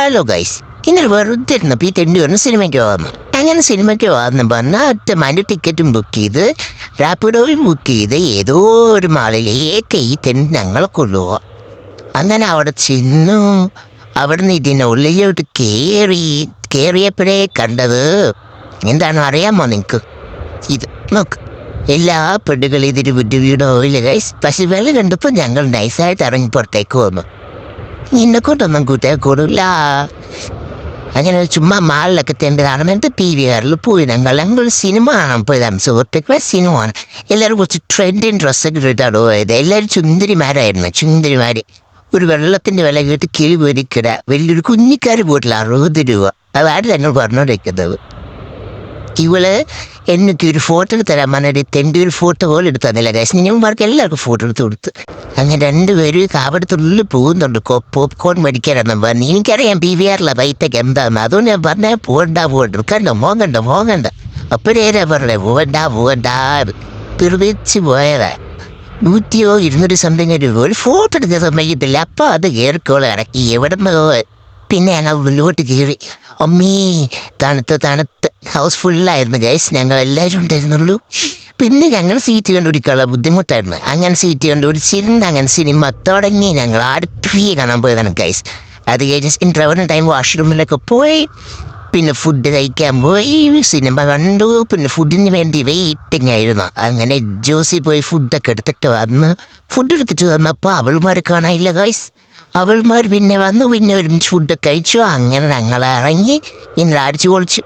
Hello guys, ഇന്നലെ വെറുതെ ഇരുന്നപ്പോൾ ഈ തെണ്ടി പറഞ്ഞ് സിനിമയ്ക്ക് പോകാമെന്ന്. അങ്ങനെ സിനിമയ്ക്ക് പോകാമെന്ന് പറഞ്ഞാൽ ഒറ്റമാൻ്റെ ടിക്കറ്റും ബുക്ക് ചെയ്ത് റാപ്പിഡോയും ബുക്ക് ചെയ്ത് ഏതോ ഒരു മാളിലേക്ക് ഈ തെണ്ടി ഞങ്ങളെ കൊള്ളുക. അങ്ങനെ അവിടെ ചെന്നു. അവിടെ നിന്ന് ഇതിനുള്ളിലോട്ട് കയറിയപ്പോഴേ കണ്ടത് എന്താണോ അറിയാമോ നിങ്ങൾക്ക്? ഇത് നോക്ക്, എല്ലാ പെണ്ണുകളും ഇതിന് വീടോ ഇല്ല ഗൈസ്. പക്ഷെ വെള്ളം കണ്ടപ്പോൾ ഞങ്ങൾ നൈസായിട്ട് ഇറങ്ങി പുറത്തേക്ക് വന്നു. നിന്നെ കൊണ്ടൊന്നും കൂട്ടില്ല. അങ്ങനെ ചുമ്മാ മാളിലൊക്കെ തെണ്ടതാണ്. എൻ്റെ PVRൽ പോയി ഞങ്ങൾ സിനിമ കാണാൻ പോയതാണ്. സുഹൃത്തുക്കളെ, സിനിമ ആണ്. എല്ലാവരും കുറച്ച് ട്രെൻഡിങ് ഡ്രസ്സൊക്കെ ഇട്ടിട്ടാണ് പോയത്. എല്ലാവരും ചുന്ദരിമാരായിരുന്നു, ചുന്ദരിമാര്. ഒരു വെള്ളത്തിൻ്റെ വില കേട്ട് കിളി പൊരിക്കിട വലിയൊരു കുഞ്ഞിക്കാർ പോയിട്ടില്ല, 60 രൂപ. അതാണ് ഞങ്ങൾ പറഞ്ഞുകൊണ്ടിരിക്കുന്നത്. ഇവള് എനിക്ക് ഒരു ഫോട്ടോ എടുത്ത് തരാൻ പറഞ്ഞിട്ട് തെണ്ടി ഒരു ഫോട്ടോ പോലും എടുത്ത് തന്നില്ല ഗൈസ്. ഞങ്ങൾക്ക് എല്ലാവർക്കും ഫോട്ടോ എടുത്ത് കൊടുത്ത്. അങ്ങനെ രണ്ടുപേരും കാവടത്തുള്ളിൽ പോകുന്നുണ്ട് പോപ്കോൺ മേടിക്കാനെന്ന് പറഞ്ഞു. എനിക്കറിയാം PVRലെ റേറ്റൊക്കെ എന്താന്ന്. അതുകൊണ്ട് ഞാൻ പറഞ്ഞാൽ പോകണ്ട കണ്ടോ, പോകണ്ട. അപ്പോഴേരാ പറഞ്ഞേ പോകണ്ട പിറവിച്ച് പോയതാ. 100-200 സംതിങ് രൂപ ഒരു ഫോട്ടോ എടുക്കാൻ സമ്മതിക്കത്തില്ല. അപ്പം അത് കയറിക്കോളെ ഇറക്കി എവിടെ നിന്ന്. പിന്നെ ഞങ്ങൾ മുന്നോട്ട് കയറി. അമ്മീ തണുത്ത് ഹൗസ് ഫുള്ളായിരുന്നു ഗൈസ്. ഞങ്ങൾ എല്ലാവരും ഉണ്ടായിരുന്നുള്ളൂ. പിന്നെ ഞങ്ങൾ സീറ്റ് കണ്ടുപിടിക്കാനുള്ള ബുദ്ധിമുട്ടായിരുന്നു. അങ്ങനെ സീറ്റ് കണ്ടുപിടിച്ചിരുന്ന് അങ്ങനെ സിനിമ തുടങ്ങി. ഞങ്ങൾ അടുത്ത് കാണാൻ പോയതാണ് ഗൈസ്. അത് കഴിഞ്ഞ് ഇൻ്റർവെൽ ടൈം വാഷ്റൂമിലൊക്കെ പോയി. പിന്നെ ഫുഡ് കഴിക്കാൻ പോയി, സിനിമ കണ്ടു. പിന്നെ ഫുഡിന് വേണ്ടി വെയിറ്റിംഗ് ആയിരുന്നു. അങ്ങനെ ജോസി പോയി ഫുഡൊക്കെ എടുത്തിട്ട് വന്ന്. ഫുഡ് എടുത്തിട്ട് വന്നപ്പോൾ അവൾമാരെ കാണാനില്ല ഗൈസ്. അവൾമാർ പിന്നെ വന്നു. പിന്നെ ഒരുമിച്ച് ഫുഡൊക്കെ കഴിച്ചു. അങ്ങനെ ഞങ്ങൾ ഇറങ്ങി ഇന്ന് അടിച്ചു പൊളിച്ചു.